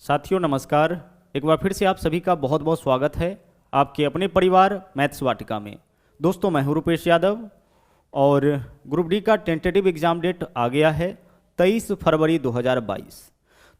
साथियों नमस्कार। एक बार फिर से आप सभी का बहुत बहुत स्वागत है आपके अपने परिवार मैथ्स वाटिका में। दोस्तों मैं हूं रुपेश यादव और ग्रुप डी का टेंटेटिव एग्ज़ाम डेट आ गया है 23 फरवरी 2022।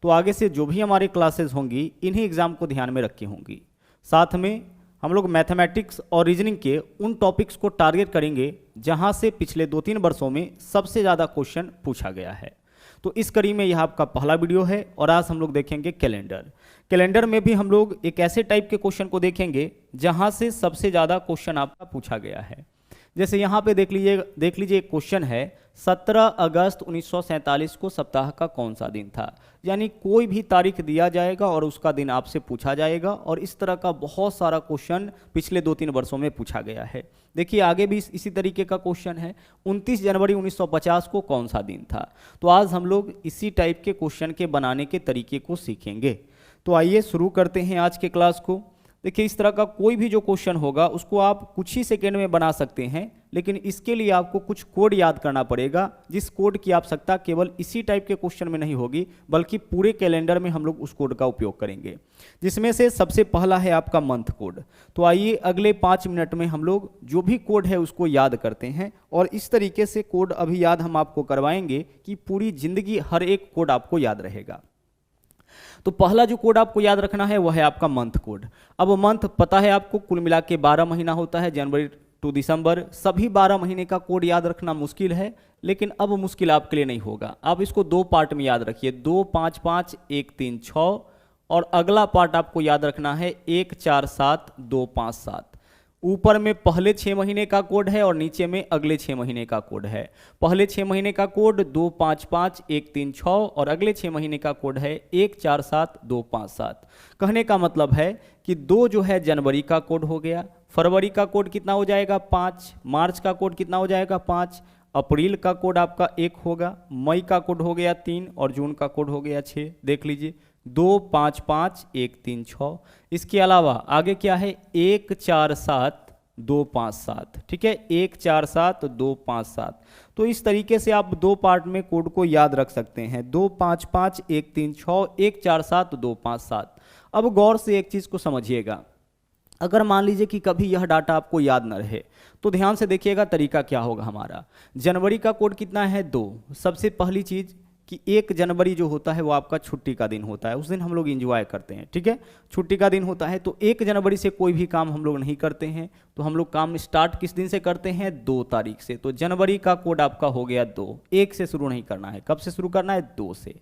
तो आगे से जो भी हमारी क्लासेस होंगी इन्हीं एग्ज़ाम को ध्यान में रखी होंगी। साथ में हम लोग मैथमेटिक्स और रीजनिंग के उन टॉपिक्स को टारगेट करेंगे जहां से पिछले 2-3 वर्षों में सबसे ज़्यादा क्वेश्चन पूछा गया है। तो इस कड़ी में यह आपका पहला वीडियो है और आज हम लोग देखेंगे कैलेंडर। कैलेंडर में भी हम लोग एक ऐसे टाइप के क्वेश्चन को देखेंगे जहां से सबसे ज़्यादा क्वेश्चन आपका पूछा गया है। जैसे यहाँ पे देख लीजिए एक क्वेश्चन है 17 अगस्त 1947 को सप्ताह का कौन सा दिन था। यानी कोई भी तारीख दिया जाएगा और उसका दिन आपसे पूछा जाएगा और इस तरह का बहुत सारा क्वेश्चन पिछले 2-3 वर्षों में पूछा गया है। देखिए आगे भी इसी तरीके का क्वेश्चन है 29 जनवरी 1950 को कौन सा दिन था। तो आज हम लोग इसी टाइप के क्वेश्चन के बनाने के तरीके को सीखेंगे। तो आइए शुरू करते हैं आज के क्लास को। देखिए इस तरह का कोई भी जो क्वेश्चन होगा उसको आप कुछ ही सेकेंड में बना सकते हैं, लेकिन इसके लिए आपको कुछ कोड याद करना पड़ेगा, जिस कोड की आवश्यकता केवल इसी टाइप के क्वेश्चन में नहीं होगी बल्कि पूरे कैलेंडर में हम लोग उस कोड का उपयोग करेंगे, जिसमें से सबसे पहला है आपका मंथ कोड। तो आइए अगले 5 मिनट में हम लोग जो भी कोड है उसको याद करते हैं और इस तरीके से कोड अभी याद हम आपको करवाएंगे कि पूरी जिंदगी हर एक कोड आपको याद रहेगा। तो पहला जो कोड आपको याद रखना है वह है आपका मंथ कोड। अब मंथ पता है आपको कुल मिला के 12 महीना होता है, जनवरी टू दिसंबर। सभी 12 महीने का कोड याद रखना मुश्किल है, लेकिन अब मुश्किल आपके लिए नहीं होगा। आप इसको 2 पार्ट में याद रखिए, 2 5 5 1 3 6 और अगला पार्ट आपको याद रखना है 1 4 7 2 5 7। ऊपर में पहले 6 महीने का कोड है और नीचे में अगले 6 महीने का कोड है। पहले 6 महीने का कोड 2 5 5 1 3 6 और अगले 6 महीने का कोड है 1 4 7 2 5 7। कहने का मतलब है कि 2 जो है जनवरी का कोड हो गया, फरवरी का कोड कितना हो जाएगा 5, मार्च का कोड कितना हो जाएगा 5, अप्रैल का कोड आपका 1 होगा, मई का कोड हो गया 3 और जून का कोड हो गया 6। देख लीजिए 2 5 5 1 3 6। इसके अलावा आगे क्या है 1 4 7 2 5 7। ठीक है, 1 4 7 2 5 7। तो इस तरीके से आप 2 पार्ट में कोड को याद रख सकते हैं, 2 5 5 1 3 6 1 4 7 2 5 7। अब गौर से एक चीज़ को समझिएगा, अगर मान लीजिए कि कभी यह डाटा आपको याद न रहे तो ध्यान से देखिएगा तरीका क्या होगा हमारा। जनवरी का कोड कितना है 2। सबसे पहली चीज़ कि 1 जनवरी जो होता है वो आपका छुट्टी का दिन होता है, उस दिन हम लोग एंजॉय करते हैं। ठीक है, छुट्टी का दिन होता है तो 1 जनवरी से कोई भी काम हम लोग नहीं करते हैं। तो हम लोग काम स्टार्ट किस दिन से करते हैं 2 तारीख से। तो जनवरी का कोड आपका हो गया 2, 1 से शुरू नहीं करना है। कब से शुरू करना है 2 से।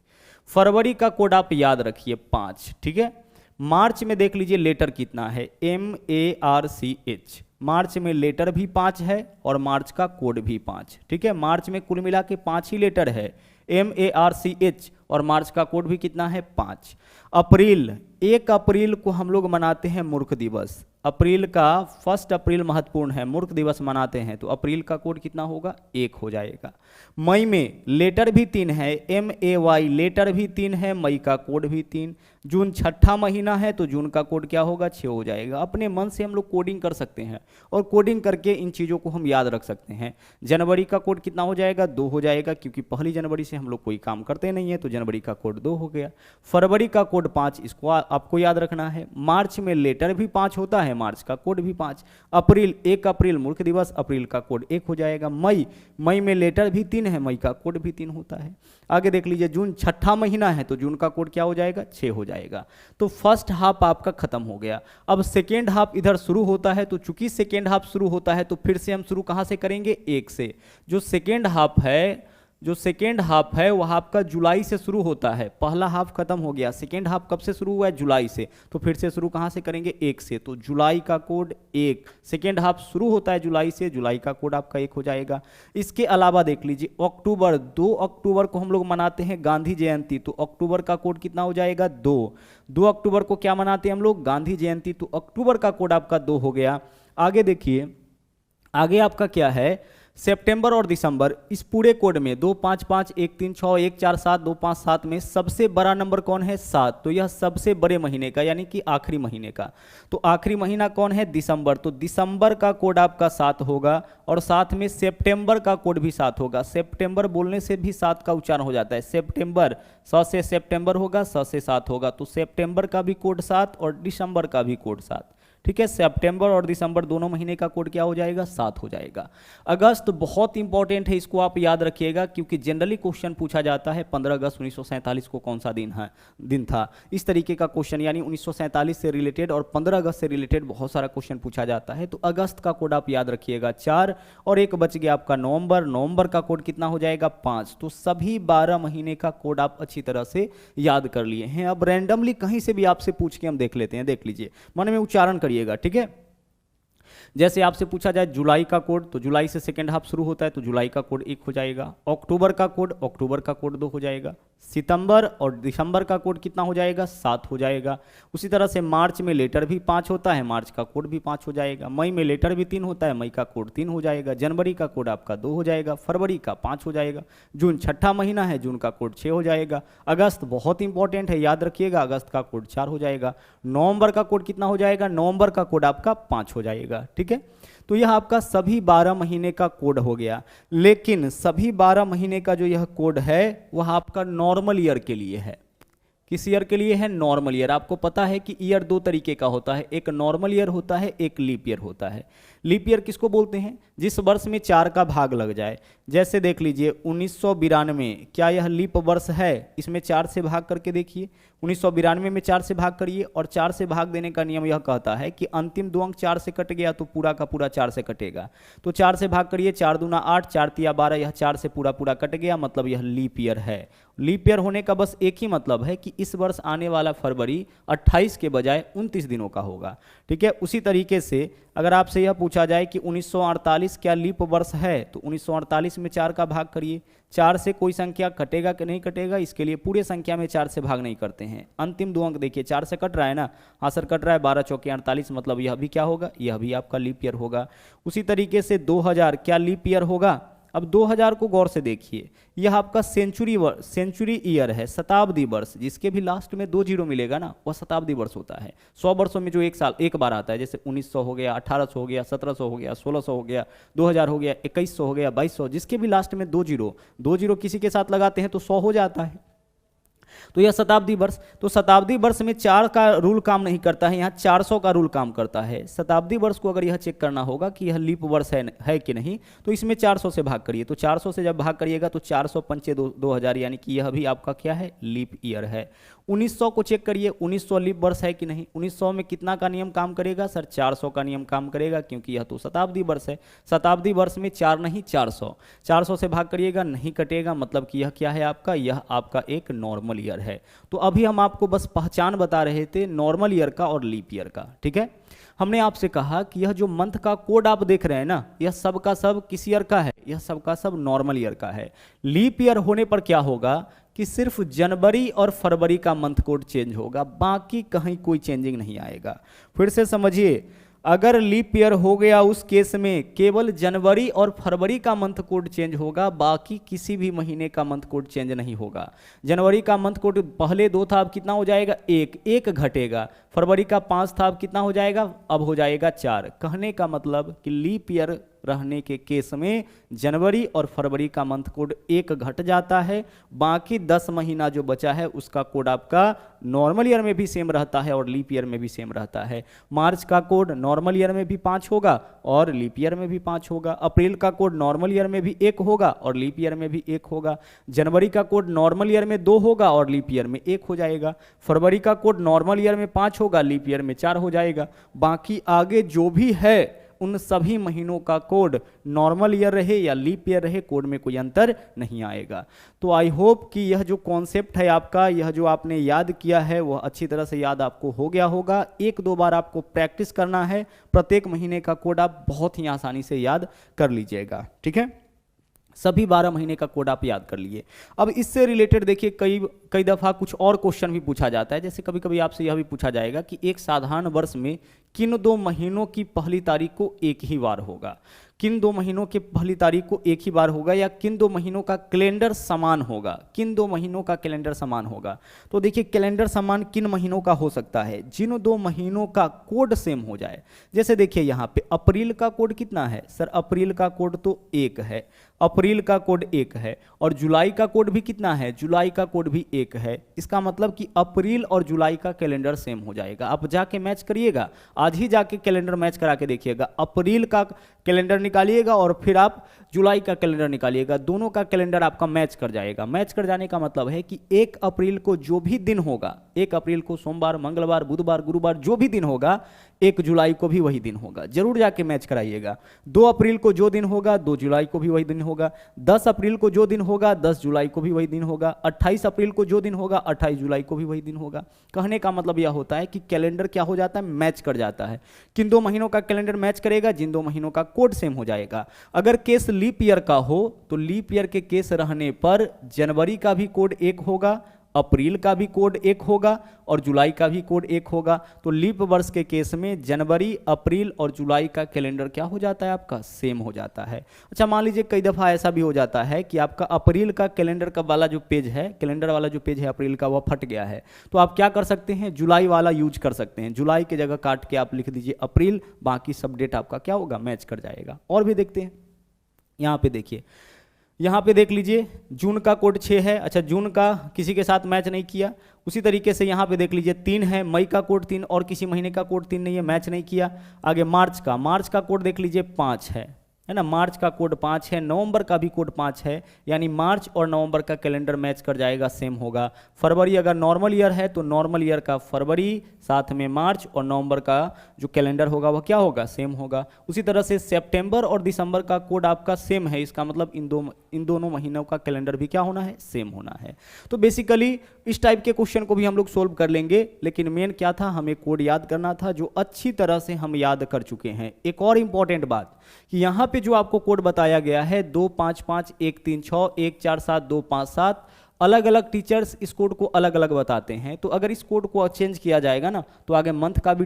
फरवरी का कोड आप याद रखिए 5। ठीक है, मार्च में देख लीजिए लेटर कितना है MARCH। मार्च में लेटर भी 5 है और मार्च का कोड भी 5। ठीक है, मार्च में कुल मिला के 5 ही लेटर है MARCH और मार्च का कोड भी कितना है 5। अप्रैल, 1 अप्रैल को हम लोग मनाते हैं मूर्ख दिवस। अप्रैल का 1 अप्रैल महत्वपूर्ण है, मूर्ख दिवस मनाते हैं, तो अप्रैल का कोड कितना होगा 1 हो जाएगा। मई में लेटर भी 3 है MAY, लेटर भी 3 है, मई का कोड भी 3। जून 6ठा महीना है तो जून का कोड क्या होगा 6 हो जाएगा। अपने मन से हम लोग कोडिंग कर सकते हैं और कोडिंग करके इन चीज़ों को हम याद रख सकते हैं। जनवरी का कोड कितना हो जाएगा 2 हो जाएगा, क्योंकि पहली जनवरी से हम लोग कोई काम करते नहीं है तो जनवरी का कोड 2 हो गया। फरवरी का कोड 5, इसको आपको याद रखना है। मार्च में लेटर भी 5 होता है, मार्च का कोड भी 5। अप्रैल, 1 अप्रैल मूर्ख दिवस, अप्रैल का कोड 1 हो जाएगा। मई में लेटर भी 3 है, मई का कोड भी 3 होता है। आगे देख लीजिए जून 6ठा महीना है तो जून का कोड क्या हो जाएगा 6 हो जाएगा। तो फर्स्ट हाफ आपका खत्म हो गया। अब सेकेंड हाफ इधर शुरू होता है, तो चूंकि सेकेंड हाफ शुरू होता है तो फिर से हम शुरू कहां से करेंगे 1 से। जो सेकेंड हाफ है वह आपका जुलाई से शुरू होता है। पहला हाफ खत्म हो गया, सेकेंड हाफ कब से शुरू हुआ है जुलाई से, तो फिर से शुरू कहां से करेंगे 1 से। तो जुलाई का कोड 1, सेकेंड हाफ शुरू होता है जुलाई से, जुलाई का कोड आपका 1 हो जाएगा। इसके अलावा देख लीजिए अक्टूबर, 2 अक्टूबर को हम लोग मनाते हैं गांधी जयंती, तो अक्टूबर का कोड कितना हो जाएगा 2 अक्टूबर को क्या मनाते हैं हम लोग गांधी जयंती, तो अक्टूबर का कोड आपका 2 हो गया। आगे देखिए आगे आपका क्या है सितंबर और दिसंबर, इस पूरे कोड में 255, 136, 147, 257 में सबसे बड़ा नंबर कौन है? 7। तो यह सबसे बड़े महीने का यानी कि आखिरी महीने का, तो आखिरी महीना कौन है? दिसंबर। तो दिसंबर का कोड आपका 7 होगा और साथ में सितंबर का कोड भी 7 होगा। सितंबर बोलने से भी 7 का उच्चारण हो जाता है। सितंबर, स से सितंबर होगा, स से 7 होगा, तो सितंबर का भी कोड 7 और दिसंबर का भी कोड 7। ठीक है, सितंबर और दिसंबर दोनों महीने का कोड क्या हो जाएगा? 7 हो जाएगा। अगस्त बहुत इंपॉर्टेंट है, इसको आप याद रखिएगा क्योंकि जनरली क्वेश्चन पूछा जाता है 15 अगस्त 1947 को कौन सा दिन था। इस तरीके का क्वेश्चन यानी 1947 से रिलेटेड और 15 अगस्त से रिलेटेड बहुत सारा क्वेश्चन पूछा जाता है। तो अगस्त का कोड आप याद रखिएगा 4 और एक बच गया आपका नवंबर। नवंबर का कोड कितना हो जाएगा? 5। तो सभी 12 महीने का कोड आप अच्छी तरह से याद कर लिए हैं। अब रैंडमली कहीं से भी आपसे पूछ के हम देख लेते हैं, देख लीजिए, मन में उच्चारण करिएगा। ठीक है, जैसे आपसे पूछा जाए जुलाई का कोड, तो जुलाई से सेकेंड हाफ शुरू होता है, तो जुलाई का कोड 1 हो जाएगा। अक्टूबर का कोड 2 हो जाएगा। सितंबर और दिसंबर का कोड कितना हो जाएगा? 7 हो जाएगा। उसी तरह से मार्च में लेटर भी 5 होता है, मार्च का कोड भी 5 हो जाएगा। मई में लेटर भी 3 होता है, मई का कोड 3 हो जाएगा। जनवरी का कोड आपका 2 हो जाएगा। फरवरी का 5 हो जाएगा। जून छठा महीना है, जून का कोड 6 हो जाएगा। अगस्त बहुत इंपॉर्टेंट है, याद रखिएगा, अगस्त का कोड 4 हो जाएगा। नवंबर का कोड कितना हो जाएगा? नवंबर का कोड आपका 5 हो जाएगा। ठीक है, तो यह आपका सभी 12 महीने का कोड हो गया। लेकिन सभी 12 महीने का जो यह कोड है वह आपका नॉर्मल ईयर के लिए है। किस ईयर के लिए है? Normal year. आपको पता है कि ईयर 2 तरीके का होता है, एक नॉर्मल ईयर होता है, एक लीप ईयर होता है। लीप ईयर किसको बोलते हैं? जिस वर्ष में 4 का भाग लग जाए। जैसे देख लीजिए 1992, क्या यह लीप वर्ष है? इसमें 4 से भाग करके देखिए। 1992 में 4 से भाग करिए और 4 से भाग देने का नियम यह कहता है कि अंतिम 2 अंक 4 से कट गया तो पूरा का पूरा 4 से कटेगा। तो 4 से भाग करिए, 4 दूना 8, 4 तिया 12, यह 4 से पूरा पूरा कट गया, मतलब यह लीप ईयर है। लीप ईयर होने का बस एक ही मतलब है कि इस वर्ष आने वाला फरवरी 28 के बजाय 29 दिनों का होगा। ठीक है, उसी तरीके से अगर आपसे यह पूछा जाए कि 1948 क्या लीप वर्ष है, तो 1948 में 4 का भाग करिए। 4 से कोई संख्या कटेगा कि नहीं कटेगा, इसके लिए पूरे संख्या में 4 से भाग नहीं करते हैं। अंतिम 2 अंक देखिए 4 से कट रहा है ना, हाँ सर कट रहा है, 12 चौके 48, मतलब यह भी क्या होगा? यह भी आपका लीप ईयर होगा। उसी तरीके से 2000 क्या लीप ईयर होगा? अब 2000 को गौर से देखिए, यह आपका सेंचुरी ईयर है, शताब्दी वर्ष, जिसके भी लास्ट में 2 जीरो मिलेगा ना, वह शताब्दी वर्ष होता है। 100 वर्षों में जो एक साल एक बार आता है, जैसे 1900 हो गया, 1800 हो गया, 1700 हो गया, 1600 हो गया, 2000 हो गया, 2100 हो गया, 2200, जिसके भी लास्ट में 2 जीरो किसी के साथ लगाते हैं तो 100 हो जाता है। तो यह शताब्दी वर्ष, तो शताब्दी वर्ष में 4 का रूल काम नहीं करता है, यहाँ 400 का रूल काम करता है। शताब्दी वर्ष को अगर यह चेक करना होगा कि यह लीप वर्ष है कि नहीं, तो इसमें 400 से भाग करिए। तो 400 से जब भाग करिएगा तो 400 पंचे 2000, यानी कि यह भी आपका क्या है? लीप ईयर है। 1900 को चेक करिए, 1900 लीप वर्ष है कि नहीं। 1900 में कितना का नियम काम करेगा सर? 400 का नियम काम करेगा, क्योंकि यह तो शताब्दी वर्ष है। शताब्दी वर्ष में 4 नहीं 400, 400 से भाग करिएगा, नहीं कटेगा, मतलब कि यह क्या है आपका? यह आपका एक नॉर्मल ईयर है। तो अभी हम आपको बस पहचान बता रहे थे नॉर्मल ईयर का और लीप ईयर का। ठीक है, हमने आपसे कहा कि यह जो मंथ का कोड आप देख रहे हैं ना, यह सब का सब किस ईयर का है? यह सब का सब नॉर्मल ईयर का है। लीप ईयर होने पर क्या होगा कि सिर्फ जनवरी और फरवरी का मंथ कोड चेंज होगा, बाकी कहीं कोई चेंजिंग नहीं आएगा। फिर से समझिए, अगर लीप ईयर हो गया उस केस में केवल जनवरी और फरवरी का मंथ कोड चेंज होगा, बाकी किसी भी महीने का मंथ कोड चेंज नहीं होगा। जनवरी का मंथ कोड पहले 2 था, अब कितना हो जाएगा? 1 घटेगा। फरवरी का 5 था, अब कितना हो जाएगा? अब हो जाएगा 4। कहने का मतलब कि लीप ईयर रहने के केस में जनवरी और फरवरी का मंथ कोड 1 घट जाता है, बाकी 10 महीना जो बचा है उसका कोड आपका नॉर्मल ईयर में भी सेम रहता है और लीप ईयर में भी सेम रहता है। मार्च का कोड नॉर्मल ईयर में भी 5 होगा और लीप ईयर में भी 5 होगा। अप्रैल का कोड नॉर्मल ईयर में भी 1 होगा और लीप ईयर में भी 1 होगा। जनवरी का कोड नॉर्मल ईयर में 2 होगा और लीप ईयर में 1 हो जाएगा। फरवरी का कोड नॉर्मल ईयर में 5 होगा, लीप ईयर में 4 हो जाएगा। बाकी आगे जो भी है उन सभी महीनों का कोड नॉर्मल ईयर रहे या लीप ईयर रहे, कोड में कोई अंतर नहीं आएगा। तो आई होप कि यह जो कॉन्सेप्ट है आपका, यह जो आपने याद किया है वह अच्छी तरह से याद आपको हो गया होगा। 1-2 बार आपको प्रैक्टिस करना है, प्रत्येक महीने का कोड आप बहुत ही आसानी से याद कर लीजिएगा। ठीक है, सभी 12 महीने का कोड आप याद कर लिए। अब इससे रिलेटेड देखिए कई दफ़ा कुछ और क्वेश्चन भी पूछा जाता है, जैसे कभी कभी आपसे यह भी पूछा जाएगा कि एक साधारण वर्ष में किन 2 महीनों की पहली तारीख को एक ही बार होगा, किन 2 महीनों के पहली तारीख को एक ही बार होगा, या किन 2 महीनों का कैलेंडर समान होगा, किन 2 महीनों का कैलेंडर समान होगा। तो देखिए कैलेंडर समान किन महीनों का हो सकता है, जिन 2 महीनों का कोड सेम हो जाए। जैसे देखिए यहाँ पे अप्रैल का कोड कितना है सर, अप्रैल का कोड तो 1 है, अप्रैल का कोड 1 है, और जुलाई का कोड भी कितना है, जुलाई का कोड भी 1 है। इसका मतलब कि अप्रैल और जुलाई का कैलेंडर सेम हो जाएगा। आप जाके मैच करिएगा, आज ही जाके कैलेंडर मैच करा के देखिएगा, अप्रैल का कैलेंडर निकालिएगा और फिर आप जुलाई का कैलेंडर निकालिएगा, दोनों का कैलेंडर आपका मैच कर जाएगा। मैच कर जाने का मतलब है कि 1 अप्रैल को जो भी दिन होगा, 1 अप्रैल को सोमवार, मंगलवार, बुधवार, गुरुवार जो भी दिन होगा, 1 जुलाई को भी वही दिन होगा। जरूर जाके मैच कराइएगा। 2 अप्रैल को जो दिन होगा 2 जुलाई को भी वही दिन होगा, 10 अप्रैल को जो दिन होगा 10 जुलाई को भी वही दिन होगा, 28 अप्रैल को जो दिन होगा 28 जुलाई को भी वही दिन होगा। कहने का मतलब यह होता है कि कैलेंडर क्या हो जाता है, मैच कर जाता है। किन 2 महीनों का कैलेंडर मैच करेगा, जिन 2 महीनों का कोड सेम हो जाएगा। अगर केस लीप ईयर का हो तो लीप ईयर के केस रहने पर जनवरी का भी कोड 1 होगा, अप्रैल का भी कोड 1 होगा और जुलाई का भी कोड 1 होगा। तो लीप वर्ष के केस में जनवरी, अप्रैल और जुलाई का कैलेंडर क्या हो जाता है, आपका सेम हो जाता है। अच्छा मान लीजिए कई दफ़ा ऐसा भी हो जाता है कि आपका अप्रैल का कैलेंडर का वाला जो पेज है, कैलेंडर वाला जो पेज है अप्रैल का, वह फट गया है। तो आप क्या कर सकते हैं, जुलाई वाला यूज कर सकते हैं। जुलाई की जगह काट के आप लिख दीजिए अप्रैल, बाकी सब डेट आपका क्या होगा, मैच कर जाएगा। और भी देखते हैं, यहाँ पे देखिए, यहाँ पे देख लीजिए जून का कोड 6 है। अच्छा जून का किसी के साथ मैच नहीं किया। उसी तरीके से यहाँ पे देख लीजिए 3 है, मई का कोड 3 और किसी महीने का कोड 3 नहीं है, मैच नहीं किया। आगे मार्च का कोड देख लीजिए 5 है ना, मार्च का कोड 5 है, नवंबर का भी कोड 5 है, यानी मार्च और नवंबर का कैलेंडर मैच कर जाएगा, सेम होगा। फरवरी अगर नॉर्मल ईयर है तो नॉर्मल ईयर का फरवरी साथ में मार्च और नवंबर का जो कैलेंडर होगा वह क्या होगा, सेम होगा। उसी तरह से सितंबर और दिसंबर का कोड आपका सेम है, इसका मतलब इन दोनों महीनों का कैलेंडर भी क्या होना है, सेम होना है। तो बेसिकली इस टाइप के क्वेश्चन को भी हम लोग सोल्व कर लेंगे, लेकिन मेन क्या था, हमें कोड याद करना था जो अच्छी तरह से हम याद कर चुके हैं। एक और इंपॉर्टेंट बात कि यहाँ पे जो आपको कोड बताया गया है 255 136 147 257, अलग अलग टीचर्स इस कोड को अलग अलग बताते हैं। तो अगर इस कोड को चेंज किया जाएगा ना तो आगे मंथ का भी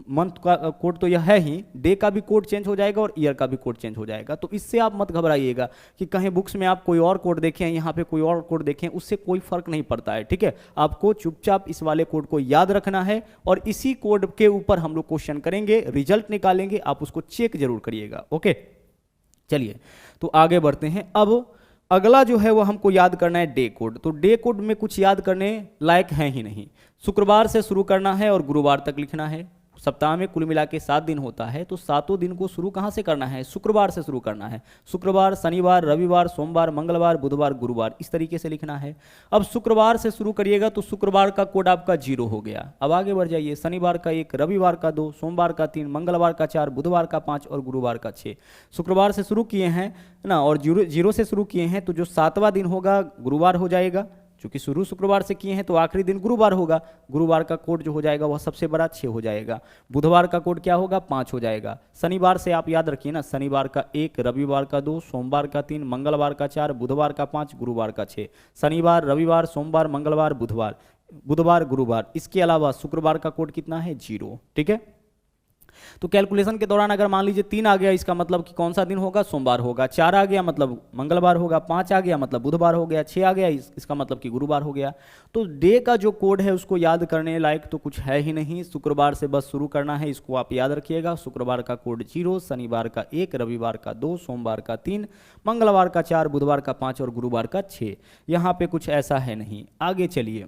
मंथ का कोड तो यह है ही, डे का भी कोड चेंज हो जाएगा और ईयर का भी कोड चेंज हो जाएगा। तो इससे आप मत घबराइएगा कि कहीं बुक्स में आप कोई और कोड देखें, यहाँ पे कोई और कोड देखें, उससे कोई फर्क नहीं पड़ता है। ठीक है, आपको चुपचाप इस वाले कोड को याद रखना है और इसी कोड के ऊपर हम लोग क्वेश्चन करेंगे, रिजल्ट निकालेंगे, आप उसको चेक जरूर करिएगा। ओके चलिए तो आगे बढ़ते हैं। अब अगला जो है वो हमको याद करना है डे कोड। तो डे कोड में कुछ याद करने लायक है ही नहीं। शुक्रवार से शुरू करना है और गुरुवार तक लिखना है। सप्ताह में कुल मिला के 7 दिन होता है, तो 7 दिन को शुरू कहाँ से करना है, शुक्रवार से शुरू करना है। शुक्रवार, शनिवार, रविवार, सोमवार, मंगलवार, बुधवार, गुरुवार, इस तरीके से लिखना है। अब शुक्रवार से शुरू करिएगा तो शुक्रवार का कोड आपका 0 हो गया। अब आगे बढ़ जाइए, शनिवार का 1, रविवार का 2, सोमवार का 3, मंगलवार का 4, बुधवार का 5 और गुरुवार का 6। शुक्रवार से शुरू किए हैं ना और 0 से शुरू किए हैं, तो जो 7वां दिन होगा गुरुवार हो जाएगा। क्योंकि शुरू शुक्रवार से किए हैं तो आखिरी दिन गुरुवार होगा। गुरुवार का कोड जो हो जाएगा वह सबसे बड़ा 6 हो जाएगा। बुधवार का कोड क्या होगा, 5 हो जाएगा। शनिवार से आप याद रखिए ना, शनिवार का 1, रविवार का 2, सोमवार का 3, मंगलवार का 4, बुधवार का 5, गुरुवार का 6। शनिवार, रविवार, सोमवार, मंगलवार, बुधवार, गुरुवार। इसके अलावा शुक्रवार का कोड कितना है, 0। ठीक है, तो कैलकुलेशन के दौरान अगर मान लीजिए 3 आ गया, इसका मतलब कि कौन सा दिन होगा, सोमवार होगा। 4 आ गया मतलब मंगलवार होगा। 5 आ गया मतलब बुधवार हो गया। 6 आ गया इसका मतलब कि गुरुवार हो गया। तो डे का जो कोड है उसको याद करने लायक तो कुछ है ही नहीं। शुक्रवार से बस शुरू करना है, इसको आप याद रखिएगा। शुक्रवार का कोड 0, शनिवार का 1, रविवार का 2, सोमवार का 3, मंगलवार का 4, बुधवार का 5 और गुरुवार का 6। यहाँ पे कुछ ऐसा है नहीं। आगे चलिए,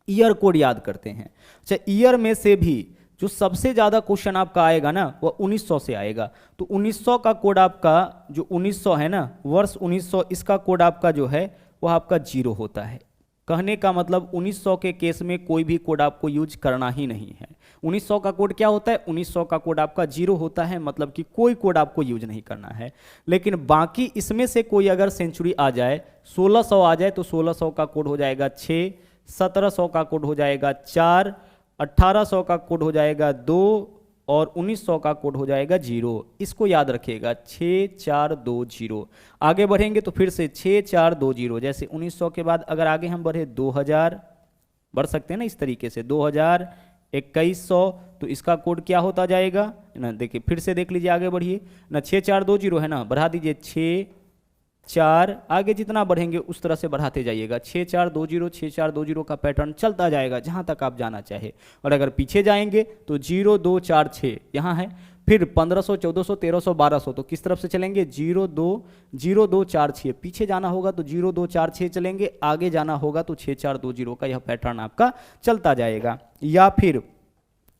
ईयर कोड याद करते हैं। अच्छा, ईयर में से भी जो सबसे ज़्यादा क्वेश्चन आपका आएगा ना वह 1900 से आएगा। तो 1900 का कोड आपका, जो 1900 है ना, वर्ष 1900, इसका कोड आपका जो है वह आपका 0 होता है। कहने का मतलब 1900 के केस में कोई भी कोड आपको यूज करना ही नहीं है। 1900 का कोड क्या होता है, 1900 का कोड आपका 0 होता है, मतलब कि कोई कोड आपको यूज नहीं करना है। लेकिन बाकी इसमें से कोई अगर सेंचुरी आ जाए, 1600 आ जाए, तो 1600 का कोड हो जाएगा 6, 1700 का कोड हो जाएगा 4, 1800 का कोड हो जाएगा 2 और 1900 का कोड हो जाएगा 0। इसको याद रखिएगा 6420। आगे बढ़ेंगे तो फिर से 6420, जैसे 1900 के बाद अगर आगे हम बढ़े 2000 बढ़ सकते हैं ना इस तरीके से, 2000 2100, तो इसका कोड क्या होता जाएगा ना, देखिए फिर से देख लीजिए, आगे बढ़िए ना, 6420 है ना, बढ़ा दीजिए 64, आगे जितना बढ़ेंगे उस तरह से बढ़ाते जाइएगा, 6420 6420 का पैटर्न चलता जाएगा जहां तक आप जाना चाहे। और अगर पीछे जाएंगे तो 0246 यहाँ है, फिर 1500 1400 1300 1200, तो किस तरफ से चलेंगे 0246, पीछे जाना होगा तो 0246 चलेंगे, आगे जाना होगा तो 6420 का यह पैटर्न आपका चलता जाएगा। या फिर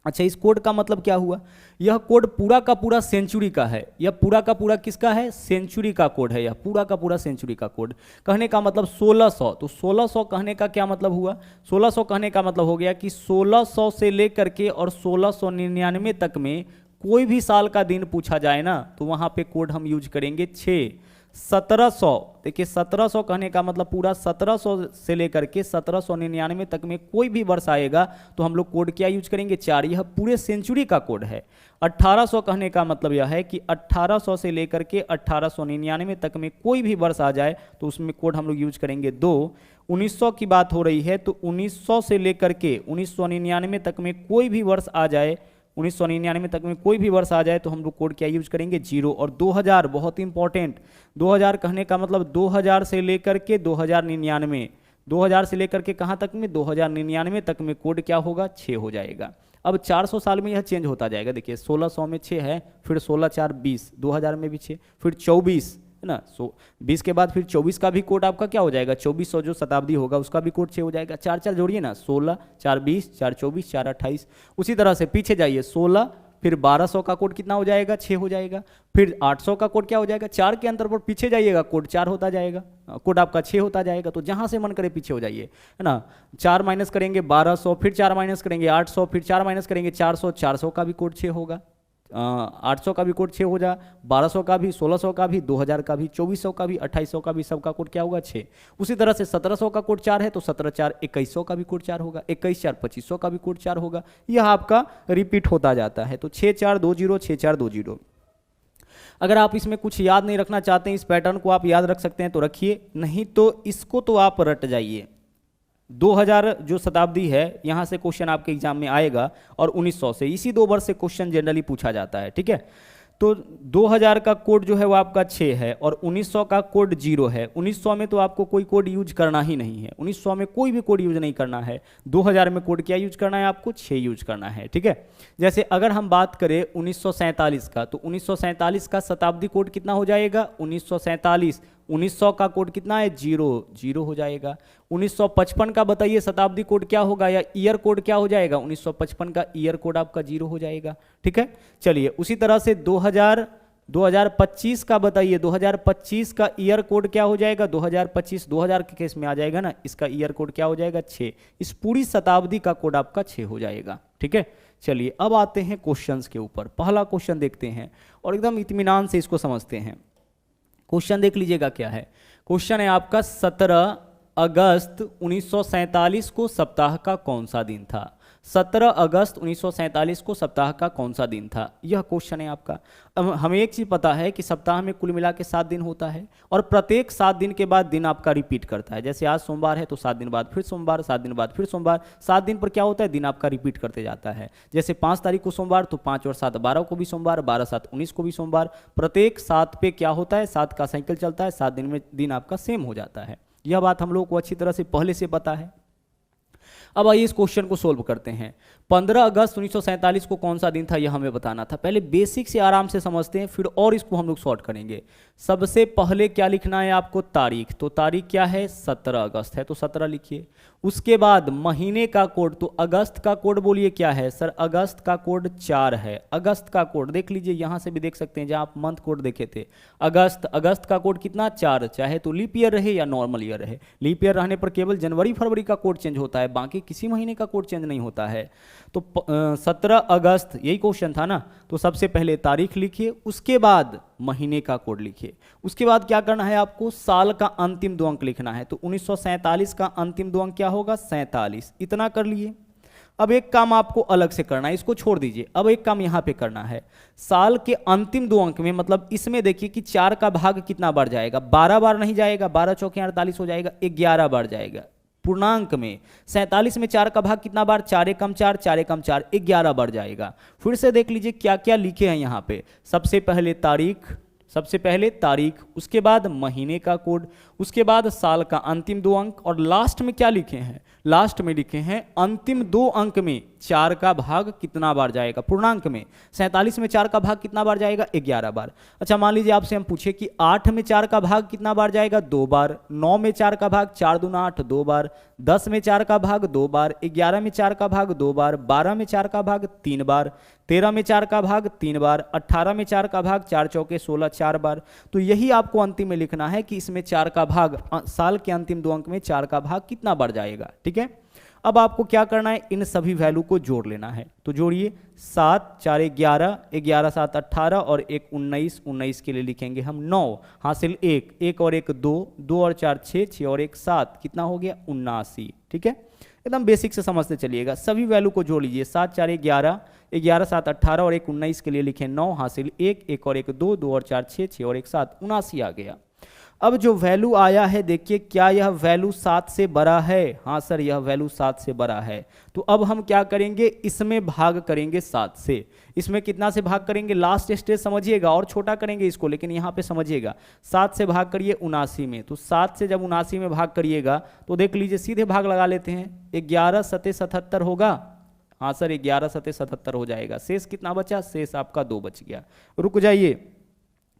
अच्छा, इस कोड का मतलब क्या हुआ, यह कोड पूरा का पूरा सेंचुरी का है, यह पूरा का पूरा किसका है, सेंचुरी का कोड है, यह पूरा का पूरा सेंचुरी का कोड। कहने का मतलब 1600, तो 1600 कहने का क्या मतलब हुआ, 1600 कहने का मतलब हो गया कि 1600 से लेकर के और 1699 तक में कोई भी साल का दिन पूछा जाए ना, तो वहां पे कोड हम यूज करेंगे 6। 1700, देखिए 1700 कहने का मतलब पूरा 1700 से लेकर के 1799 तक में कोई भी वर्ष आएगा तो हम लोग कोड क्या यूज करेंगे 4, यह पूरे सेंचुरी का कोड है। 1800 कहने का मतलब यह है कि 1800 से लेकर के 1899 तक में कोई भी वर्ष आ जाए तो उसमें कोड हम लोग यूज करेंगे 2। 1900 की बात हो रही है तो 1900 से लेकर के 1999 तक में कोई भी वर्ष आ जाए, 1999 तक में कोई भी वर्ष आ जाए तो हम लोग कोड क्या यूज करेंगे 0। और 2000 बहुत इंपॉर्टेंट, 2000 कहने का मतलब 2000 से लेकर के 2099, 2000 से लेकर के कहाँ तक में 2099 तक में कोड क्या होगा 6 हो जाएगा। अब 400 साल में यह चेंज होता जाएगा, देखिए 1600 में 6 है, फिर 16 4 20, 2000 में भी 6, फिर 24 है ना, 20 के बाद फिर 24 का भी कोड आपका क्या हो जाएगा, 2400 जो शताब्दी होगा उसका भी कोड 6 हो जाएगा। 4 4 जोड़िए ना, 16 4 20 4 24 4 28, उसी तरह से पीछे जाइए 16, फिर 1200 का कोड कितना हो जाएगा 6 हो जाएगा, फिर 800 का कोड क्या हो जाएगा, 4 के अंतर पर पीछे जाइएगा कोड 4 होता जाएगा, कोड आपका 6 होता जाएगा। तो जहां से मन करे पीछे हो जाइए, है ना, 4 माइनस करेंगे 1200, फिर 4 माइनस करेंगे 800, फिर 4 माइनस करेंगे 400, 400 का भी कोड 6 होगा, 800 का भी कोड 6 हो जा, 1200 का भी, 1600 का भी, 2000 का भी, 2400 का भी, 2800 का भी, सबका कोड क्या होगा 6। उसी तरह से 1700 का कोड 4 है तो 17 4 2100 का भी कोड 4 होगा, 21 4 2500 का भी कोड 4 होगा, यह आपका रिपीट होता जाता है। तो 6420 6420। अगर आप इसमें कुछ याद नहीं रखना चाहते हैं, इस पैटर्न को आप याद रख सकते हैं तो रखिए, नहीं तो इसको तो आप रट जाइए। 2000 जो शताब्दी है यहाँ से क्वेश्चन आपके एग्जाम में आएगा, और 1900 से, इसी 2 वर्ष से क्वेश्चन जनरली पूछा जाता है, ठीक है। तो 2000 का कोड जो है वो आपका 6 है और 1900 का कोड 0 है। 1900 में तो आपको कोई कोड यूज करना ही नहीं है, 1900 में कोई भी कोड यूज नहीं करना है। 2000 में कोड क्या यूज करना है आपको 6 यूज करना है, ठीक है। जैसे अगर हम बात करें 1947 का, तो 1947 का शताब्दी कोड कितना हो जाएगा 1947, 1900 का कोड कितना है 0 हो जाएगा। 1955 का बताइए शताब्दी कोड क्या होगा, या ईयर कोड क्या हो जाएगा, 1955 का ईयर कोड आपका 0 हो जाएगा, ठीक है। चलिए उसी तरह से 2025 का बताइए, 2025 का ईयर कोड क्या हो जाएगा 2025, 2000 के केस में आ जाएगा ना, इसका ईयर कोड क्या हो जाएगा 6। इस पूरी शताब्दी का कोड आपका 6 हो जाएगा, ठीक है। चलिए अब आते हैं क्वेश्चंस के ऊपर। पहला क्वेश्चन देखते हैं और एकदम इत्मीनान से इसको समझते हैं। क्वेश्चन देख लीजिएगा क्या है। क्वेश्चन है आपका 17 अगस्त 1947 को सप्ताह का कौन सा दिन था। 17 अगस्त 1947 को सप्ताह का कौन सा दिन था, यह क्वेश्चन है आपका। अब हमें एक चीज पता है कि सप्ताह में कुल मिला के 7 दिन होता है और प्रत्येक 7 दिन के बाद दिन आपका रिपीट करता है। जैसे आज सोमवार है तो 7 दिन बाद फिर सोमवार, 7 दिन बाद फिर सोमवार, 7 दिन पर क्या होता है दिन आपका रिपीट करते जाता है। जैसे 5 तारीख को सोमवार तो 5 और 7 12 को भी सोमवार, 12 7 19 को भी सोमवार। प्रत्येक 7 पे क्या होता है 7 का साइकिल चलता है, 7 दिन में दिन आपका सेम हो जाता है। यह बात हम लोग को अच्छी तरह से पहले से पता है। अब आइए इस क्वेश्चन को सोल्व करते हैं। 15 अगस्त 1947 को कौन सा दिन था यह हमें बताना था। पहले बेसिक से आराम से समझते हैं, फिर और इसको हम लोग शॉर्ट करेंगे। सबसे पहले क्या लिखना है आपको तारीख, तो तारीख क्या है 17 अगस्त है तो 17 लिखिए। उसके बाद महीने का कोड, तो अगस्त का कोड बोलिए क्या है सर, अगस्त का कोड 4 है। अगस्त का कोड देख लीजिए, यहां से भी देख सकते हैं जहां आप मंथ कोड देखे थे अगस्त, अगस्त का कोड कितना 4, चाहे तो लीप ईयर रहे या नॉर्मल ईयर रहे। लीप ईयर रहने पर केवल जनवरी फरवरी का कोड चेंज होता है, बाकी किसी महीने का कोड चेंज नहीं होता है। तो 17 अगस्त यही क्वेश्चन था ना, तो सबसे पहले तारीख लिखिए, उसके बाद महीने का कोड लिखिए। उसके बाद क्या करना है आपको साल का अंतिम 2 अंक लिखना है। तो 1947 का अंतिम 2 अंक क्या होगा 47, इतना कर लिए। अब एक काम आपको अलग से करना है, इसको छोड़ दीजिए, अब एक काम यहाँ पे करना है। साल के अंतिम 2 अंक में, मतलब इसमें देखिए कि 4 का भाग कितना बार जाएगा, 12 बार नहीं जाएगा, 12 चौके 48 हो जाएगा, 11 बार जाएगा। पूर्णांक में 47 में 4 का भाग कितना बार, 4 एकम 4, 4 एकम 4, 11 बार जाएगा। फिर से देख लीजिए क्या क्या लिखे हैं यहाँ पे। सबसे पहले तारीख, उसके बाद महीने का कोड, उसके बाद साल का अंतिम 2 अंक, और लास्ट में क्या लिखे हैं, लास्ट में लिखे हैं अंतिम 2 अंक में 4 का भाग कितना बार जाएगा। पूर्णांक में 47 में 4 का भाग कितना बार जाएगा, 11 बार। अच्छा मान लीजिए आपसे हम पूछे कि 8 में 4 का भाग कितना बार जाएगा, 2 बार। 9 में 4 का भाग, 4 दूना 8, 2 बार। 10 में 4 का भाग 2 बार। 11 में 4 का भाग 2 बार। 12 में 4 का भाग 3 बार। 13 में 4 का भाग 3 बार। 18 में 4 का भाग 4 चौके 16, 4 बार। तो यही आपको अंतिम में लिखना है कि इसमें 4 का भाग, साल के अंतिम 2 अंक में 4 का भाग कितना बार जाएगा। ठीक है, अब आपको क्या करना है, इन सभी वैल्यू को जोड़ लेना है। तो जोड़िए, 7 4 11, 11 7 18 और 1 19, 19 के लिए लिखेंगे हम 9, हासिल 1, 1 और 1 2, 2 और 4 6, 6 और 1 7, कितना हो गया 79। ठीक है, एकदम बेसिक से समझते चलिएगा। सभी वैल्यू को जोड़ लीजिए, 7 4 11, 11 7 18 और 1 19 के लिए लिखें 9, हासिल 1, 1 और 1 2, 2 और 4 6, 6 और 1 7, 79 आ गया। अब जो वैल्यू आया है देखिए, क्या यह वैल्यू 7 से बड़ा है, हाँ सर यह वैल्यू 7 से बड़ा है। तो अब हम क्या करेंगे, इसमें भाग करेंगे 7 से। इसमें कितना से भाग करेंगे, लास्ट स्टेज समझिएगा, और छोटा करेंगे इसको, लेकिन यहाँ पे समझिएगा। 7 से भाग करिए 79 में, तो 7 से जब 79 में भाग करिएगा तो देख लीजिए सीधे भाग लगा लेते हैं, 11 7 77 होगा, हाँ सर 11 7 77 हो जाएगा। शेष कितना बचा, शेष आपका 2 बच गया। रुक जाइए,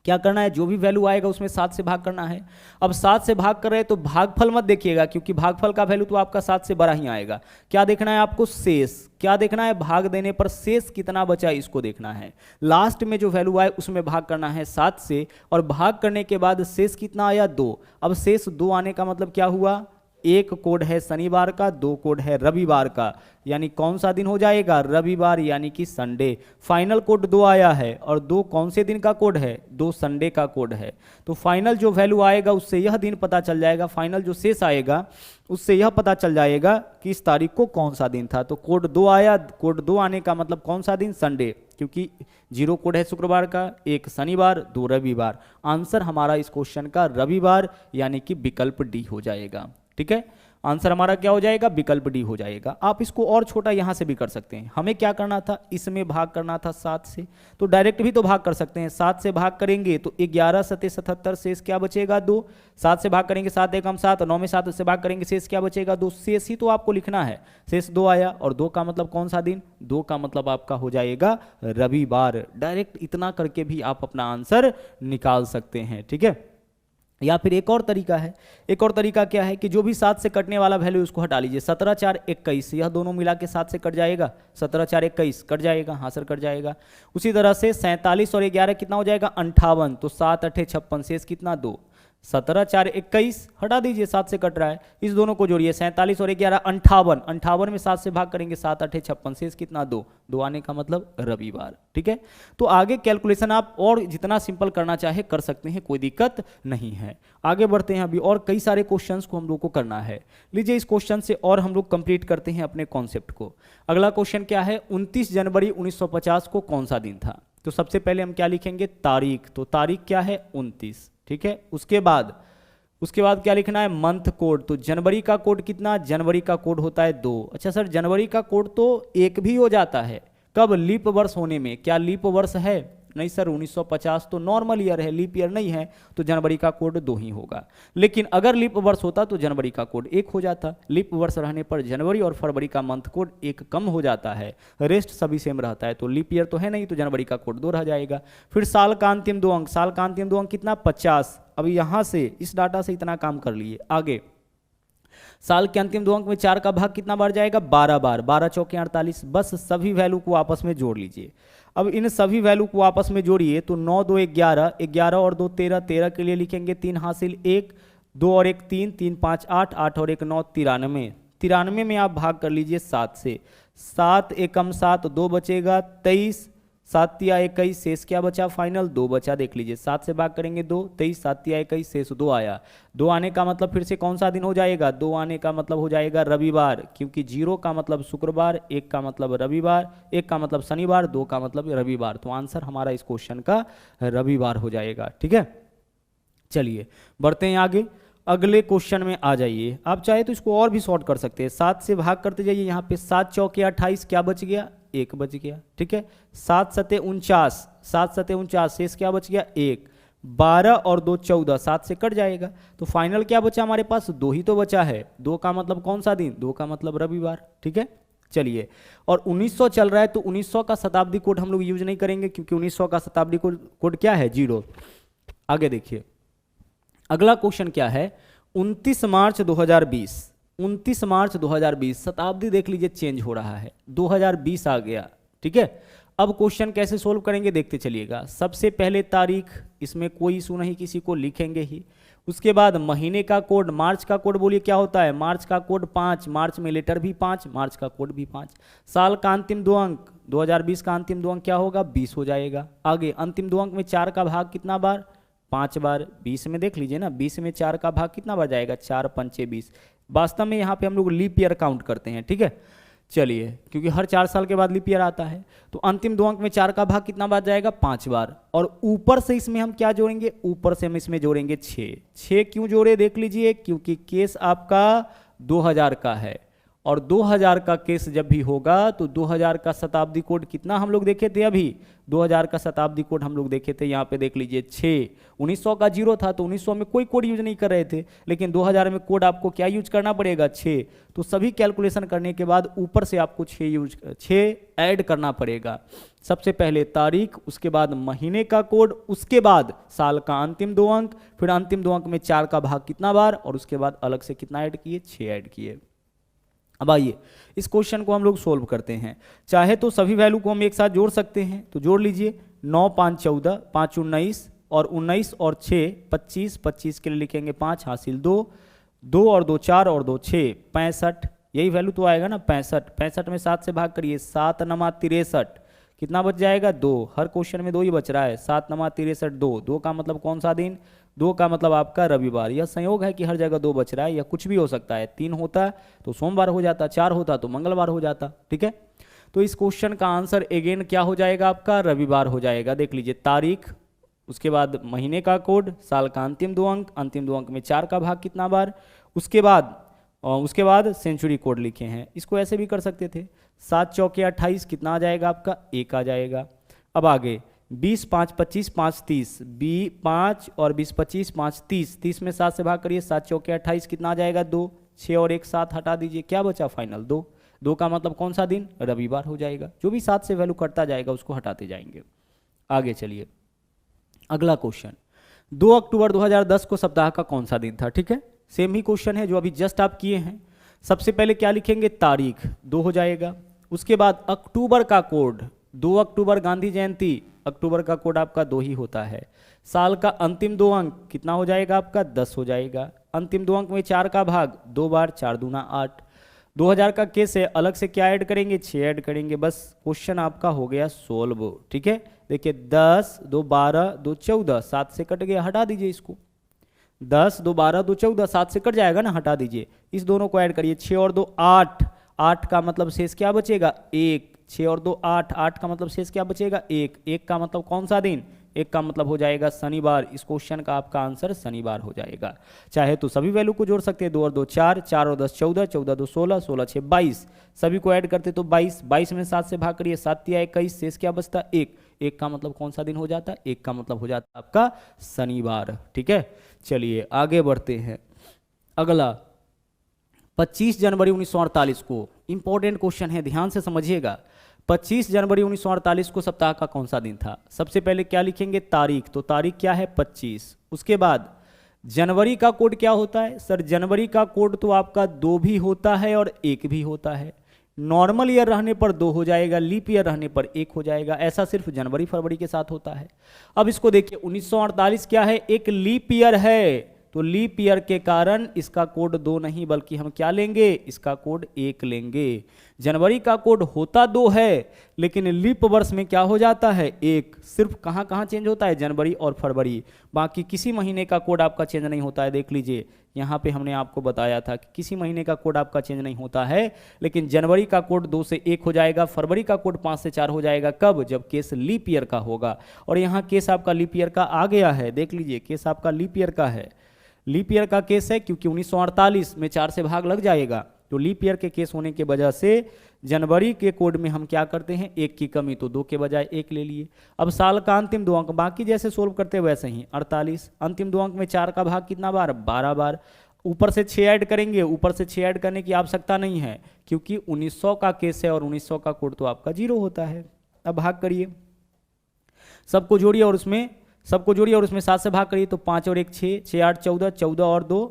क्या करना है, जो भी वैल्यू आएगा उसमें 7 से भाग करना है। अब 7 से भाग कर रहे हैं तो भागफल मत देखिएगा, क्योंकि भागफल का वैल्यू तो आपका 7 से बड़ा ही आएगा। क्या देखना है आपको, शेष। क्या देखना है, भाग देने पर शेष कितना बचा इसको देखना है। लास्ट में जो वैल्यू आए उसमें भाग करना है 7 से, और भाग करने के बाद शेष कितना आया, 2। अब शेष 2 आने का मतलब क्या हुआ, 1 कोड है शनिवार का, 2 कोड है रविवार का, यानी कौन सा दिन हो जाएगा, रविवार यानी कि संडे। फाइनल कोड 2 आया है, और 2 कौन से दिन का कोड है, 2 संडे का कोड है। तो फाइनल जो वैल्यू आएगा उससे यह दिन पता चल जाएगा, फाइनल जो शेष आएगा उससे यह पता चल जाएगा कि इस तारीख को कौन सा दिन था। तो कोड 2 आया, कोड 2 आने का मतलब कौन सा दिन, संडे, क्योंकि 0 कोड है शुक्रवार का, 1 शनिवार, 2 रविवार। आंसर हमारा इस क्वेश्चन का रविवार यानी कि विकल्प डी हो जाएगा। ठीक है, आंसर हमारा क्या हो जाएगा, विकल्प डी हो जाएगा। आप इसको और छोटा यहां से भी कर सकते हैं। हमें क्या करना था, इसमें भाग करना था 7 से, तो डायरेक्ट भी तो भाग कर सकते हैं। 7 से भाग करेंगे तो 11 7 77, शेष क्या बचेगा, 2। 7 से भाग करेंगे 7 एकम 7, 9 में 7 से भाग करेंगे शेष क्या बचेगा, 2। शेष ही तो आपको लिखना है, शेष 2 आया, और 2 का मतलब कौन सा दिन, 2 का मतलब आपका हो जाएगा रविवार। डायरेक्ट इतना करके भी आप अपना आंसर निकाल सकते हैं। ठीक है, या फिर एक और तरीका है, एक और तरीका क्या है कि जो भी 7 से कटने वाला वैल्यू उसको हटा लीजिए। 17 4 21, यह दोनों मिला के 7 से कट जाएगा, 17 4 21 कट जाएगा, हाँ सर कट जाएगा। उसी तरह से 47 और 11 कितना हो जाएगा, 58, तो 7 8 56, शेष कितना, 2। 17 4 21 हटा दीजिए, 7 से कट रहा है, इस दोनों को जोड़िए, 47 और 11 58, 58 में 7 से भाग करेंगे, 7 8 56, शेष कितना, 2। 2 आने का मतलब रविवार। ठीक है, तो आगे कैलकुलेशन आप और जितना सिंपल करना चाहे कर सकते हैं, कोई दिक्कत नहीं है। आगे बढ़ते हैं, अभी और कई सारे क्वेश्चंस को हम लोग को करना है। लीजिए इस क्वेश्चन से और हम लोग कंप्लीट करते हैं अपने कॉन्सेप्ट को। अगला क्वेश्चन क्या है, 29 जनवरी 1950 को कौन सा दिन था। तो सबसे पहले हम क्या लिखेंगे, तारीख, तो तारीख क्या है, 29। ठीक है, उसके बाद क्या लिखना है, मंथ कोड। तो जनवरी का कोड कितना, जनवरी का कोड होता है 2। अच्छा सर जनवरी का कोड तो 1 भी हो जाता है, कब, लीप वर्ष होने में। क्या लीप वर्ष है, नहीं सर 1950 तो नॉर्मल ईयर है, लीप ईयर नहीं है, तो जनवरी का कोड 2 ही होगा। लेकिन अगर लीप वर्ष होता तो जनवरी का कोड 1 हो जाता। लीप वर्ष रहने पर जनवरी और फरवरी का मंथ कोड 1 कम हो जाता है, रेस्ट सभी सेम रहता है। तो लीप ईयर तो है नहीं, तो जनवरी का कोड 2 रह जाएगा। फिर साल का अंतिम 2 अंक, साल का अंतिम 2 अंक कितना, 50। अभी यहां से इस डाटा से इतना काम कर लिए। आगे साल के अंतिम 2 अंक में 4 का भाग कितना बार जाएगा, 12 बार, 12 चौके 48। बस सभी वैल्यू को आपस में जोड़ लीजिए। अब इन सभी वैल्यू को आपस में जोड़िए, तो 9 2 11, 11 और 2 13, 13 के लिए लिखेंगे 3 हासिल 1, 2 और 1 3, 3 5 8, 8 और 1 9, 93। 93 में आप भाग कर लीजिए 7 से, 7 एकम 7, 2 बचेगा 23, 7 तिया 21, शेष क्या बचा फाइनल 2 बचा। देख लीजिए 7 से भाग करेंगे 2, 23, 7 तिया 21, शेष 2 आया। 2 आने का मतलब फिर से कौन सा दिन हो जाएगा, 2 आने का मतलब हो जाएगा रविवार, क्योंकि 0 का मतलब शुक्रवार, 1 का मतलब रविवार, 1 का मतलब शनिवार, 2 का मतलब रविवार। तो आंसर हमारा इस क्वेश्चन का रविवार हो जाएगा। ठीक है, चलिए बढ़ते हैं आगे। अगले क्वेश्चन में आ जाइए। आप चाहे तो इसको और भी शॉर्ट कर सकते हैं, 7 से भाग करते जाइए। यहाँ पे 7 चौके 28, क्या बच गया 1 बच गया। ठीक है, 7 सते 49, 7 सते 49, शेष क्या बच गया 1। 12 और 2 14, 7 से कट जाएगा। तो फाइनल क्या बचा हमारे पास, 2 ही तो बचा है। 2 का मतलब कौन सा दिन, 2 का मतलब रविवार। ठीक है, चलिए। और 1900 चल रहा है तो 1900 का शताब्दी कोड हम लोग यूज नहीं करेंगे, क्योंकि 1900 का शताब्दी कोड क्या है 0। आगे देखिए अगला क्वेश्चन क्या है, 29 मार्च 2020। 29 मार्च 2020, शताब्दी देख लीजिए चेंज हो रहा है, 2020 आ गया। ठीक है, अब क्वेश्चन कैसे सोल्व करेंगे देखते चलिएगा। सबसे पहले तारीख, इसमें कोई इशू नहीं, किसी को लिखेंगे ही। उसके बाद महीने का कोड, मार्च का कोड बोलिए क्या होता है, मार्च का कोड 5, मार्च में लेटर भी 5, मार्च का कोड भी 5। साल का अंतिम 2 अंक, 2020 का अंतिम 2 अंक क्या होगा 20 हो जाएगा। आगे अंतिम 2 अंक में 4 का भाग कितना बार, 5 बार। 20 में देख लीजिए ना, 20 में 4 का भाग कितना बार जाएगा, 4 पंचे 20। वास्तव में यहाँ पे हम लोग लीप ईयर काउंट करते हैं। ठीक है, चलिए, क्योंकि हर 4 साल के बाद लीप ईयर आता है। तो अंतिम 2 अंक में 4 का भाग कितना बार जाएगा, 5 बार। और ऊपर से इसमें हम क्या जोड़ेंगे, ऊपर से हम इसमें जोड़ेंगे 6। 6 क्यों जोड़े देख लीजिए, क्योंकि केस आपका 2000 का है, और 2000 का केस जब भी होगा तो 2000 का शताब्दी कोड कितना हम लोग देखे थे, अभी 2000 का शताब्दी कोड हम लोग देखे थे, यहाँ पे देख लीजिए 6। 1900 का 0 था तो 1900 में कोई कोड यूज नहीं कर रहे थे, लेकिन 2000 में कोड आपको क्या यूज करना पड़ेगा 6। तो सभी कैलकुलेशन करने के बाद ऊपर से आपको 6 ऐड करना पड़ेगा। सबसे पहले तारीख, उसके बाद महीने का कोड, उसके बाद साल का अंतिम 2 अंक, फिर अंतिम 2 अंक में 4 का भाग कितना बार, और उसके बाद अलग से कितना ऐड किए, 6 ऐड किए। अब आइए इस क्वेश्चन को हम लोग सोल्व करते हैं। चाहे तो सभी वैल्यू को हम एक साथ जोड़ सकते हैं, तो जोड़ लीजिए। 9 5 14, 5 19, और 19 और 6 25, 25 के लिए लिखेंगे 5 हासिल 2, 2 और 2 4 और 2 6, 65। यही वैल्यू तो आएगा ना 65। 65 में 7 से भाग करिए, 7 नमा 63, कितना बच जाएगा 2। हर क्वेश्चन में 2 ही बच रहा है, 7 नमा 63 2। 2 का मतलब कौन सा दिन, 2 का मतलब आपका रविवार। यह संयोग है कि हर जगह 2 बच रहा है, या कुछ भी हो सकता है। 3 होता तो सोमवार हो जाता, 4 होता तो मंगलवार हो जाता। ठीक है, तो इस क्वेश्चन का आंसर अगेन क्या हो जाएगा आपका, रविवार हो जाएगा। देख लीजिए तारीख, उसके बाद महीने का कोड, साल का अंतिम 2 अंक, अंतिम 2 अंक में 4 का भाग कितना बार, उसके बाद सेंचुरी कोड लिखे हैं। इसको ऐसे भी कर सकते थे, 7 चौके 28, कितना आ जाएगा आपका 1 आ जाएगा। अब आगे 20 5 25 5 30, 5 और 20 25 5 30, 30 में 7 से भाग करिए, 7 चौके 28, कितना आ जाएगा 2। 6 और 1 7 हटा दीजिए, क्या बचा फाइनल 2। 2 का मतलब कौन सा दिन, रविवार हो जाएगा। जो भी 7 से वैल्यू कटता जाएगा उसको हटाते जाएंगे। आगे चलिए अगला क्वेश्चन, 2 अक्टूबर 2010 को सप्ताह का कौन सा दिन था। ठीक है, सेम ही क्वेश्चन है जो अभी जस्ट आप किए हैं। सबसे पहले क्या लिखेंगे, तारीख 2 हो जाएगा। उसके बाद अक्टूबर का कोड, 2 अक्टूबर गांधी जयंती, अक्टूबर का कोड आपका 2 ही होता है। साल का अंतिम 2 अंक कितना हो जाएगा आपका 10 हो जाएगा। अंतिम 2 अंक में 4 का भाग 2 बार, 4 दूना 8। 2000 का केस है, अलग से क्या ऐड करेंगे, 6 ऐड करेंगे। बस क्वेश्चन आपका हो गया सोल्व। ठीक है, देखिए 10 2 12 2 14, 7 से कट गया, हटा दीजिए इसको। 10 2 12 2 14, 7 से कट जाएगा ना, हटा दीजिए। इस दोनों को ऐड करिए, 6 और 2 8, 8 का मतलब शेष क्या बचेगा 1। 6 और 2 8, 8 का मतलब शेष क्या बचेगा 1। 1 का मतलब कौन सा दिन, 1 का मतलब हो जाएगा शनिवार। इस क्वेश्चन का आपका आंसर शनिवार हो जाएगा। चाहे तो सभी वैल्यू को जोड़ सकते हैं, 2 और 2 4, 4 और 10 14, 14 2 16, 16 6 22, सभी को ऐड करते तो 22। 22 में 7 से भाग करिए, 7 तिया 21, शेष क्या बचता 1। 1 का मतलब कौन सा दिन हो जाता, 1 का मतलब हो जाता आपका शनिवार। ठीक है, चलिए आगे बढ़ते हैं। अगला 25 जनवरी 1948 को, इंपॉर्टेंट क्वेश्चन है, ध्यान से समझिएगा। 25 जनवरी 1948 को सप्ताह का कौन सा दिन था। सबसे पहले क्या लिखेंगे, तारीख, तो तारीख क्या है 25। उसके बाद जनवरी का कोड क्या होता है, सर जनवरी का कोड तो आपका 2 भी होता है और 1 भी होता है। नॉर्मल ईयर रहने पर 2 हो जाएगा, लीप ईयर रहने पर 1 हो जाएगा। ऐसा सिर्फ जनवरी फरवरी के साथ होता है। अब इसको देखिए, 1948 क्या है, एक लीप ईयर है। तो लीप ईयर के कारण इसका कोड 2 नहीं बल्कि हम क्या लेंगे, इसका कोड 1 लेंगे। जनवरी का कोड होता 2 है लेकिन लीप वर्ष में क्या हो जाता है 1। सिर्फ कहाँ कहाँ चेंज होता है, जनवरी और फरवरी, बाकी किसी महीने का कोड आपका चेंज नहीं होता है। देख लीजिए यहाँ पे हमने आपको बताया था कि किसी महीने का कोड आपका चेंज नहीं होता है, लेकिन जनवरी का कोड 2 से 1 हो जाएगा, फरवरी का कोड 5 से 4 हो जाएगा। कब, जब केस लीप ईयर का होगा। और यहाँ केस आपका लीप ईयर का आ गया है, देख लीजिए केस आपका लीप ईयर का है। लीप ईयर का केस है क्योंकि 1948 में 4 से भाग लग जाएगा, तो लीप ईयर के केस होने के वजह से जनवरी के कोड में हम क्या करते हैं, 1 की कमी, तो 2 के बजाय 1 ले लिए। अब साल का अंतिम 2 अंक बाकी जैसे सोल्व करते हैं वैसे ही 48, अंतिम 2 अंक में 4 का भाग कितना बार, 12 बार। ऊपर से 6 ऐड करेंगे, ऊपर से 6 ऐड करने की आवश्यकता नहीं है क्योंकि 1900 का केस है और 1900 का कोड तो आपका 0 होता है। अब भाग करिए, सबको जोड़िए और उसमें 7 से भाग करिए, तो 5 और 1 6, 6 8 14, 14 और 2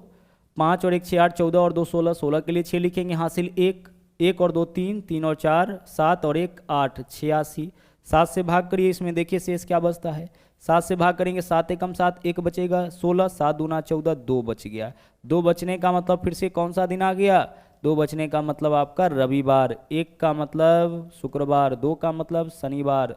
5 और 1 6 8, 14 और 2 16, 16 के लिए 6 लिखेंगे, हासिल 1, 1 और 2 3, 3 और 4 7 और 1 8, 86। 7 से भाग करिए, इसमें देखिए शेष क्या बचता है, 7 से भाग करेंगे, 7 एकम 7, 1 बचेगा, 16, 7 दूना 14, 2 बच गया। 2 बचने का मतलब फिर से कौन सा दिन आ गया, 2 बचने का मतलब आपका रविवार, 1 का मतलब शुक्रवार, 2 का मतलब शनिवार,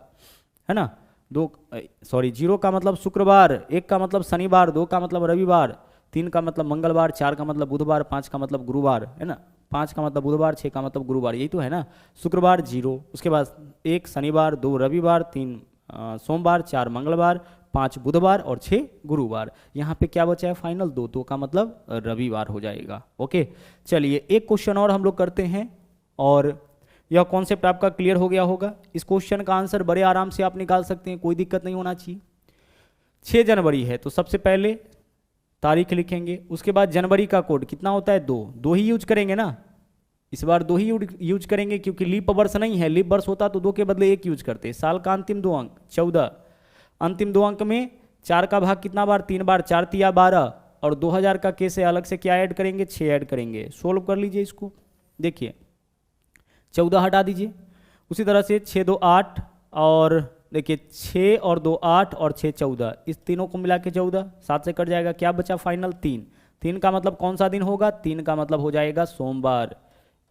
है ना, 0 का मतलब शुक्रवार, 1 का मतलब शनिवार, 2 का मतलब रविवार, 3 का मतलब मंगलवार, 4 का मतलब बुधवार, 5 का मतलब गुरुवार, है ना, 5 का मतलब बुधवार, 6 का मतलब गुरुवार, यही तो है ना। शुक्रवार 0, उसके बाद 1 शनिवार, 2 रविवार, 3 सोमवार, 4 मंगलवार, 5 बुधवार और 6 गुरुवार। यहाँ पे क्या बचा है फाइनल, 2 का मतलब रविवार हो जाएगा। ओके, चलिए एक क्वेश्चन और हम लोग करते हैं और यह कॉन्सेप्ट आपका क्लियर हो गया होगा। इस क्वेश्चन का आंसर बड़े आराम से आप निकाल सकते हैं, कोई दिक्कत नहीं होना चाहिए। 6 जनवरी है तो सबसे पहले तारीख लिखेंगे, उसके बाद जनवरी का कोड कितना होता है, 2 ही यूज करेंगे ना, इस बार 2 ही यूज करेंगे क्योंकि लीप वर्ष नहीं है, लीप वर्ष होता तो 2 के बदले 1 यूज करते। साल का अंतिम 2 अंक 14, अंतिम 2 अंक में 4 का भाग कितना बार, 3 बार, 4 तिया 12, और 2000 का केस है, अलग से क्या ऐड करेंगे, 6 ऐड करेंगे। सोल्व कर लीजिए इसको, देखिए 14 हटा दीजिए, उसी तरह से 6 2 8, और देखिए 6 और 2 8 और 6 14, इस तीनों को मिला के 14, 7 से कट जाएगा, क्या बचा फाइनल 3। 3 का मतलब कौन सा दिन होगा, 3 का मतलब हो जाएगा सोमवार,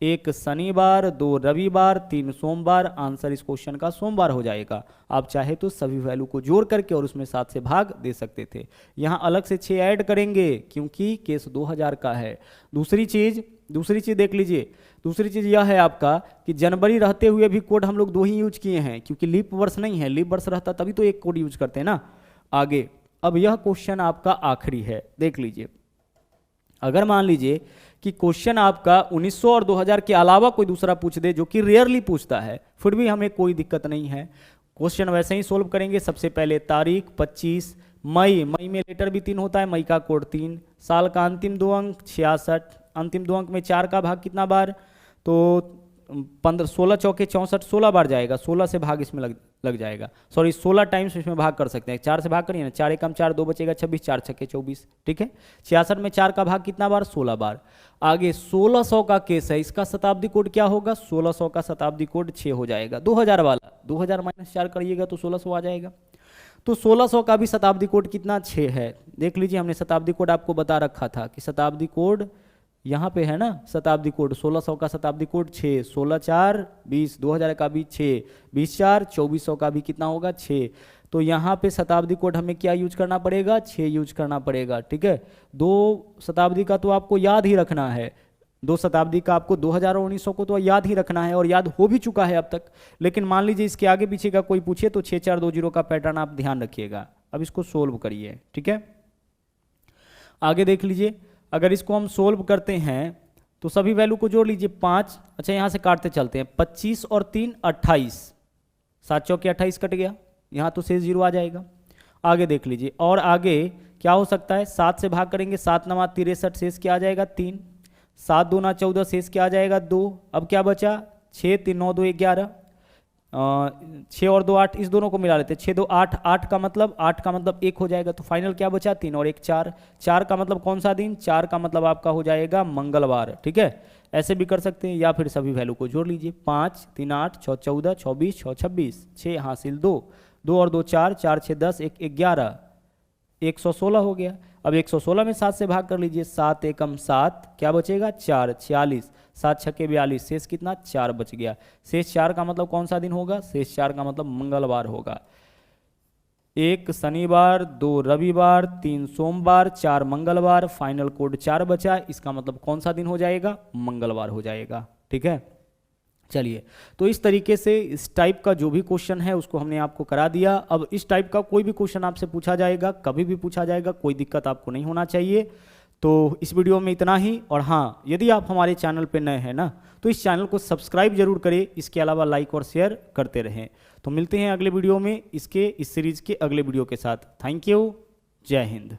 1 शनिवार, 2 रविवार, 3 सोमवार। आंसर इस क्वेश्चन का सोमवार हो जाएगा। आप चाहे तो सभी वैल्यू को जोड़ करके और उसमें 7 से भाग दे सकते थे, यहाँ अलग से 6 ऐड करेंगे क्योंकि केस 2000 का है। दूसरी चीज देख लीजिए, दूसरी चीज यह है आपका कि जनवरी रहते हुए भी कोड हम लोग 2 ही यूज किए हैं क्योंकि लीप वर्ष नहीं है, लीप वर्ष रहता तभी तो 1 कोड यूज करते हैं ना। आगे अब यह क्वेश्चन आपका आखिरी है, देख लीजिए, अगर मान लीजिए कि क्वेश्चन आपका 1900 और 2000 के अलावा कोई दूसरा पूछ दे, जो कि रेयरली पूछता है, फिर भी हमें कोई दिक्कत नहीं है, क्वेश्चन वैसे ही सोल्व करेंगे। सबसे पहले तारीख 25 मई, मई में लेटर भी 3 होता है, मई का कोड 3, साल का अंतिम 2 अंक 66, अंतिम 2 अंक में 4 का भाग कितना बार, तो 15, 16 चौके 64, 16 बार जाएगा, 16 से भाग इसमें लग जाएगा, सॉरी 16 टाइम्स इसमें भाग कर सकते हैं। 4 से भाग करिए ना, 4 एकम 4, 2 बचेगा 26, 4 छक्के 24, ठीक है। 66 में 4 का भाग कितना बार, 16 बार। आगे 1600 का केस है, इसका शताब्दी कोड क्या होगा, 1600 का शताब्दी कोड 6 हो जाएगा। 2000 वाला 2000 माइनस 4 करिएगा तो 1600 आ जाएगा, तो 1600 का भी शताब्दी कोड कितना, 6 है। देख लीजिए हमने शताब्दी कोड आपको बता रखा था कि शताब्दी कोड यहाँ पे है ना, शताब्दी कोड 1600 का शताब्दी कोड 6, 16 4 20, 2000 का भी 6, 20 4 2400 का भी कितना होगा 6। तो यहाँ पे शताब्दी कोड हमें क्या यूज करना पड़ेगा, 6 यूज करना पड़ेगा, ठीक है। 2 शताब्दी का तो आपको याद ही रखना है, 2 शताब्दी का आपको 2000 और 1900 को तो याद ही रखना है और याद हो भी चुका है अब तक। लेकिन मान लीजिए इसके आगे पीछे का कोई पूछे तो 6420 का पैटर्न आप ध्यान रखिएगा। अब इसको सोल्व करिए, ठीक है। आगे देख लीजिए, अगर इसको हम सोल्व करते हैं तो सभी वैल्यू को जोड़ लीजिए, 5, अच्छा यहाँ से काटते चलते हैं, 25 और 3 28, 7 चौके 28 कट गया, यहाँ तो शेष 0 आ जाएगा। आगे देख लीजिए, और आगे क्या हो सकता है, 7 से भाग करेंगे, 7 9 63, शेष क्या आ जाएगा 3, 7 2 9 14, शेष क्या आ जाएगा 2। अब क्या बचा, 6 3 9 2 11, 6 और 2 8, इस दोनों को मिला लेते हैं, 6 2 8, 8 का मतलब 1 हो जाएगा, तो फाइनल क्या बचा, 3 और 1 4, 4 का मतलब कौन सा दिन, 4 का मतलब आपका हो जाएगा मंगलवार, ठीक है। ऐसे भी कर सकते हैं या फिर सभी वैल्यू को जोड़ लीजिए, 5 3 8 6 14 24 6 26, 6 हासिल 2, 2 और 2 4, 4 6 10, 1 11, 116 हो गया। अब 116 में 7 से भाग कर लीजिए, 7 एकम 7, क्या बचेगा 4, 46, 7 छक्के 42, शेष कितना 4 बच गया। शेष 4 का मतलब कौन सा दिन होगा, शेष 4 का मतलब मंगलवार होगा। 1 शनिवार, 2 रविवार, 3 सोमवार, 4 मंगलवार, फाइनल कोड 4 बचा, इसका मतलब कौन सा दिन हो जाएगा, मंगलवार हो जाएगा। ठीक है, चलिए, तो इस तरीके से इस टाइप का जो भी क्वेश्चन है उसको हमने आपको करा दिया। अब इस टाइप का कोई भी क्वेश्चन आपसे पूछा जाएगा, कभी भी पूछा जाएगा, कोई दिक्कत आपको नहीं होना चाहिए। तो इस वीडियो में इतना ही। और हाँ, यदि आप हमारे चैनल पे नए हैं ना, तो इस चैनल को सब्सक्राइब जरूर करें, इसके अलावा लाइक और शेयर करते रहें। तो मिलते हैं अगले वीडियो में इस सीरीज़ के अगले वीडियो के साथ। थैंक यू, जय हिंद।